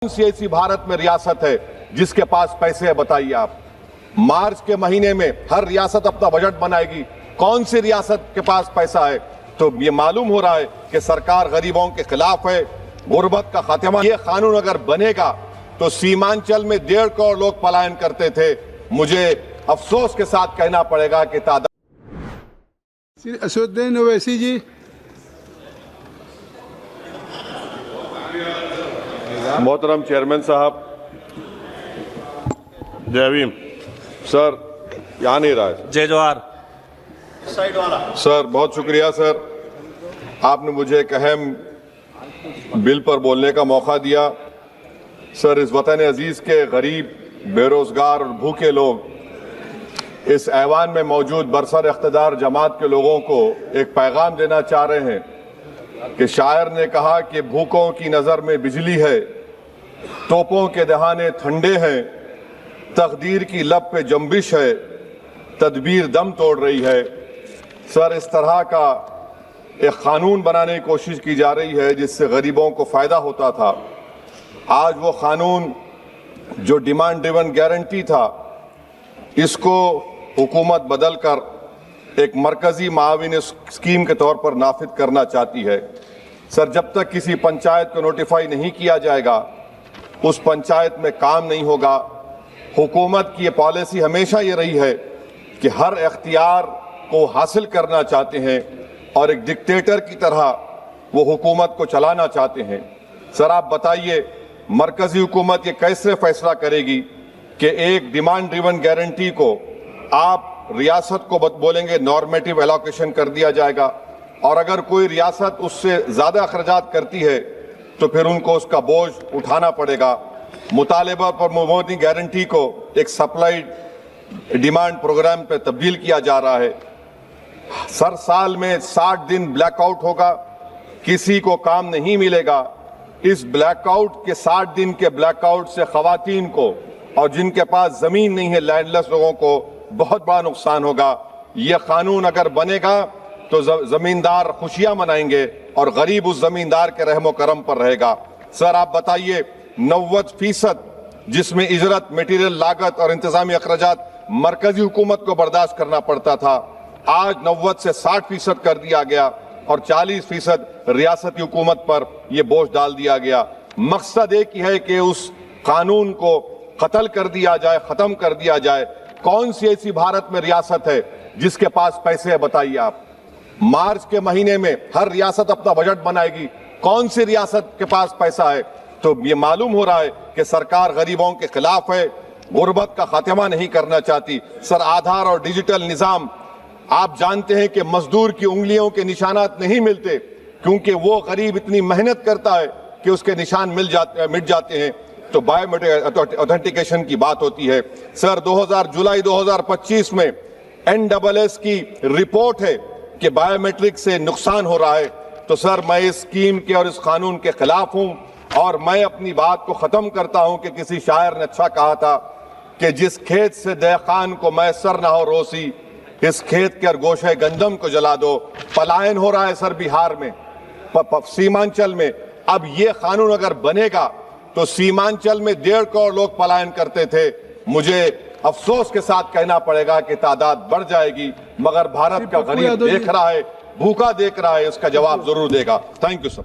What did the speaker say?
कौन सी ऐसी भारत में रियासत है जिसके पास पैसे है, बताइए आप। मार्च के महीने में हर रियासत अपना बजट बनाएगी, कौन सी रियासत के पास पैसा है? तो ये मालूम हो रहा है कि सरकार गरीबों के खिलाफ है, गुर्बत का खात्मा। ये कानून अगर बनेगा तो सीमांचल में 1.5 करोड़ लोग पलायन करते थे। मुझे अफसोस के साथ कहना पड़ेगा कि तादाद। असदुद्दीन ओवैसी जी। मोहतरम चेयरमैन साहब, जय भीम। सर यहाँ नहीं रहा है। जय जवाहर। सर बहुत शुक्रिया सर, आपने मुझे एक अहम बिल पर बोलने का मौका दिया। सर इस वतन अजीज़ के गरीब, बेरोज़गार और भूखे लोग इस ऐवान में मौजूद बरसर इख्तिदार जमात के लोगों को एक पैगाम देना चाह रहे हैं कि शायर ने कहा कि भूखों की नज़र में बिजली है, तोपों के दहाने ठंडे हैं, तकदीर की लब पे जंबिश है, तदबीर दम तोड़ रही है। सर इस तरह का एक कानून बनाने की कोशिश की जा रही है जिससे गरीबों को फ़ायदा होता था। आज वो कानून जो डिमांड ड्रिवन गारंटी था, इसको हुकूमत बदल कर एक मरकजी माविन स्कीम के तौर पर नाफिज करना चाहती है। सर जब तक किसी पंचायत को नोटिफाई नहीं किया जाएगा, उस पंचायत में काम नहीं होगा। हुकूमत की ये पॉलिसी हमेशा ये रही है कि हर इख्तियार को हासिल करना चाहते हैं और एक डिक्टेटर की तरह वो हुकूमत को चलाना चाहते हैं। सर आप बताइए, मरकजी हुकूमत ये कैसे फैसला करेगी कि एक डिमांड ड्रिवन गारंटी को आप रियासत को बोलेंगे नॉर्मेटिव एलोकेशन कर दिया जाएगा, और अगर कोई रियासत उससे ज़्यादा अखराजात करती है तो फिर उनको उसका बोझ उठाना पड़ेगा। मुतालिबा पर मबनी गारंटी को एक सप्लाई डिमांड प्रोग्राम पे तब्दील किया जा रहा है। सर साल में 60 दिन ब्लैकआउट होगा, किसी को काम नहीं मिलेगा। इस ब्लैकआउट के 60 दिन के ब्लैकआउट से खवातीन को और जिनके पास ज़मीन नहीं है, लैंडलेस लोगों को बहुत बड़ा नुकसान होगा। यह कानून अगर बनेगा तो ज़मींदार खुशियां मनाएंगे और गरीब उस ज़मींदार के रहमो करम पर रहेगा। सर आप बताइए, 90% जिसमें इजरत, मटीरियल लागत और इंतजामी अखराजात मरकजी हुकूमत को बर्दाश्त करना पड़ता था, आज 90 से 60% कर दिया गया और 40% रियासती हुकूमत पर यह बोझ डाल दिया गया। मकसद एक ही है कि उस कानून को कत्ल कर दिया जाए, ख़त्म कर दिया जाए। कौन सी ऐसी भारत में रियासत है जिसके पास पैसे है, बताइए आप। मार्च के महीने में हर रियासत अपना बजट बनाएगी, कौन सी रियासत के पास पैसा है? तो ये मालूम हो रहा है कि सरकार गरीबों के खिलाफ है, गुर्बत का खात्मा नहीं करना चाहती। सर आधार और डिजिटल निज़ाम, आप जानते हैं कि मजदूर की उंगलियों के निशानात नहीं मिलते क्योंकि वो गरीब इतनी मेहनत करता है कि उसके निशान मिट जाते हैं। तो बायोमेट्रिक ऑथेंटिकेशन की बात होती है। सर जुलाई 2025 में NSS की रिपोर्ट है कि बायोमेट्रिक से नुकसान हो रहा है। तो सर मैं इस स्कीम के और इस कानून के खिलाफ हूं और मैं अपनी बात को खत्म करता हूं कि किसी शायर ने अच्छा कहा था कि जिस खेत से देखान को मैसर ना हो रोसी, इस खेत के गोशे गंदम को जला दो। पलायन हो रहा है सर बिहार में, सीमांचल में। अब ये कानून अगर बनेगा तो सीमांचल में 1.5 करोड़ लोग पलायन करते थे। मुझे अफसोस के साथ कहना पड़ेगा कि तादाद बढ़ जाएगी, मगर भारत का गरीब देख रहा है, भूखा देख रहा है, इसका जवाब जरूर देगा। Thank you sir.